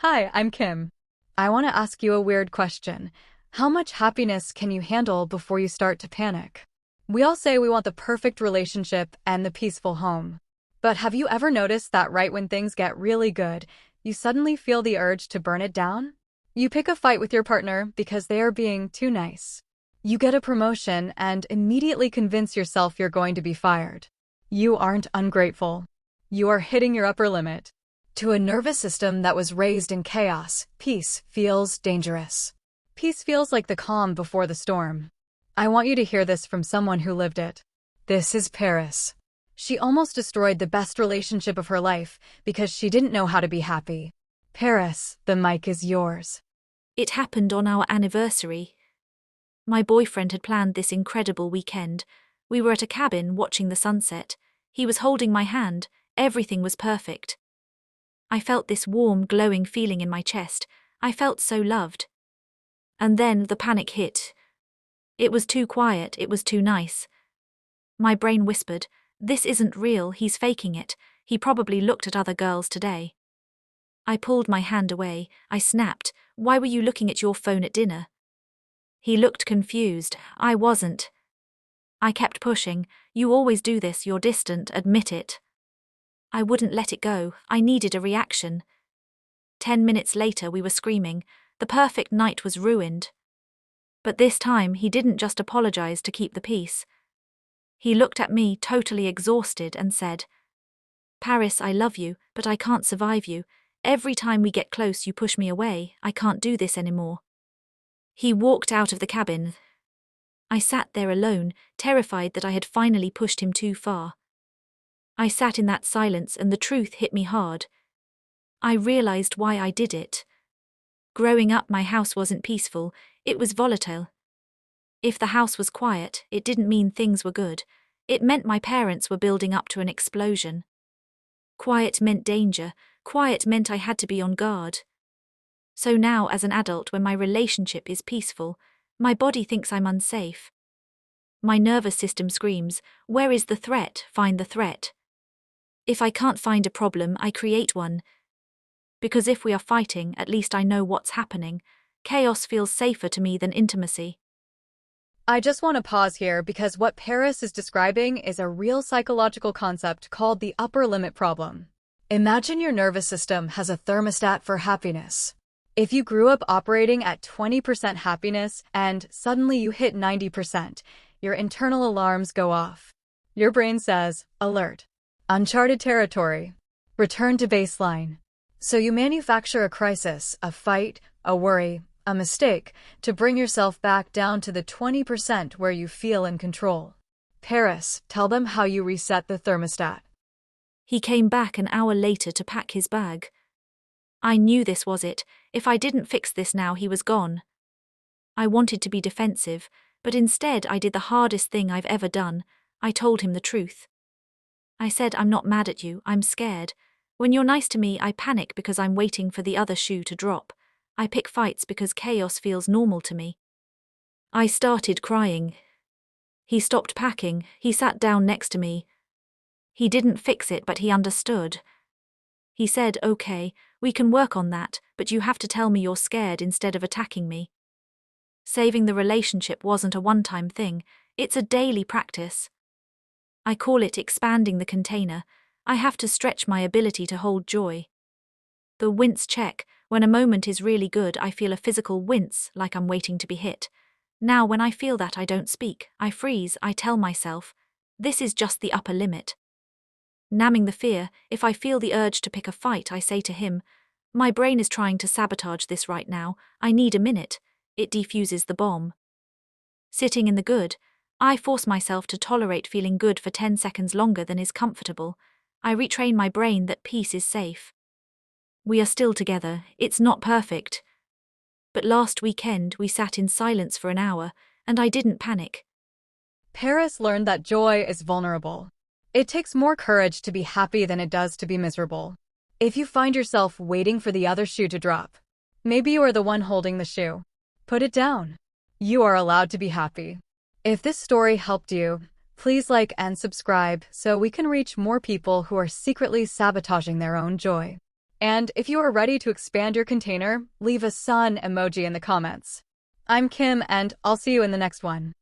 Hi, I'm Kim. I want to ask you a weird question. How much happiness can you handle before you start to panic? We all say we want the perfect relationship and the peaceful home. But have you ever noticed that right when things get really good, you suddenly feel the urge to burn it down? You pick a fight with your partner because they are being too nice. You get a promotion and immediately convince yourself you're going to be fired. You aren't ungrateful. You are hitting your upper limit. To a nervous system that was raised in chaos, peace feels dangerous. Peace feels like the calm before the storm. I want you to hear this from someone who lived it. This is Paris. She almost destroyed the best relationship of her life because she didn't know how to be happy. Paris, the mic is yours. It happened on our anniversary. My boyfriend had planned this incredible weekend. We were at a cabin watching the sunset. He was holding my hand. Everything was perfect. I felt this warm, glowing feeling in my chest. I felt so loved. And then the panic hit. It was too quiet, it was too nice. My brain whispered, "This isn't real, he's faking it. He probably looked at other girls today." I pulled my hand away. I snapped, "Why were you looking at your phone at dinner?" He looked confused. I wasn't. I kept pushing. "You always do this, you're distant, admit it." I wouldn't let it go. I needed a reaction. 10 minutes later we were screaming. The perfect night was ruined. But this time he didn't just apologize to keep the peace. He looked at me, totally exhausted, and said, "Paris, I love you, but I can't survive you. Every time we get close you push me away. I can't do this anymore." He walked out of the cabin. I sat there alone, terrified that I had finally pushed him too far. I sat in that silence and the truth hit me hard. I realized why I did it. Growing up, my house wasn't peaceful, it was volatile. If the house was quiet, it didn't mean things were good. It meant my parents were building up to an explosion. Quiet meant danger, quiet meant I had to be on guard. So now, as an adult, when my relationship is peaceful, my body thinks I'm unsafe. My nervous system screams, "Where is the threat? Find the threat." If I can't find a problem, I create one. Because if we are fighting, at least I know what's happening. Chaos feels safer to me than intimacy. I just want to pause here because what Paris is describing is a real psychological concept called the upper limit problem. Imagine your nervous system has a thermostat for happiness. If you grew up operating at 20% happiness and suddenly you hit 90%, your internal alarms go off. Your brain says, "Alert. Uncharted territory. Return to baseline." So you manufacture a crisis, a fight, a worry, a mistake, to bring yourself back down to the 20% where you feel in control. Paris, tell them how you reset the thermostat. He came back an hour later to pack his bag. I knew this was it. If I didn't fix this now, he was gone. I wanted to be defensive, but instead I did the hardest thing I've ever done. I told him the truth. I said, "I'm not mad at you, I'm scared. When you're nice to me, I panic because I'm waiting for the other shoe to drop. I pick fights because chaos feels normal to me." I started crying. He stopped packing, he sat down next to me. He didn't fix it, but he understood. He said, "Okay, we can work on that, but you have to tell me you're scared instead of attacking me." Saving the relationship wasn't a one-time thing, it's a daily practice. I call it expanding the container. I have to stretch my ability to hold joy. The wince check. When a moment is really good, I feel a physical wince, like I'm waiting to be hit. Now, when I feel that, I don't speak. I freeze. I tell myself, "This is just the upper limit." Numbing the fear, if I feel the urge to pick a fight, I say to him, "My brain is trying to sabotage this right now. I need a minute." It defuses the bomb. Sitting in the good, I force myself to tolerate feeling good for 10 seconds longer than is comfortable. I retrain my brain that peace is safe. We are still together. It's not perfect. But last weekend we sat in silence for an hour, and I didn't panic. Paris learned that joy is vulnerable. It takes more courage to be happy than it does to be miserable. If you find yourself waiting for the other shoe to drop, maybe you are the one holding the shoe. Put it down. You are allowed to be happy. If this story helped you, please like and subscribe so we can reach more people who are secretly sabotaging their own joy. And if you are ready to expand your container, leave a sun emoji in the comments. I'm Kim, and I'll see you in the next one.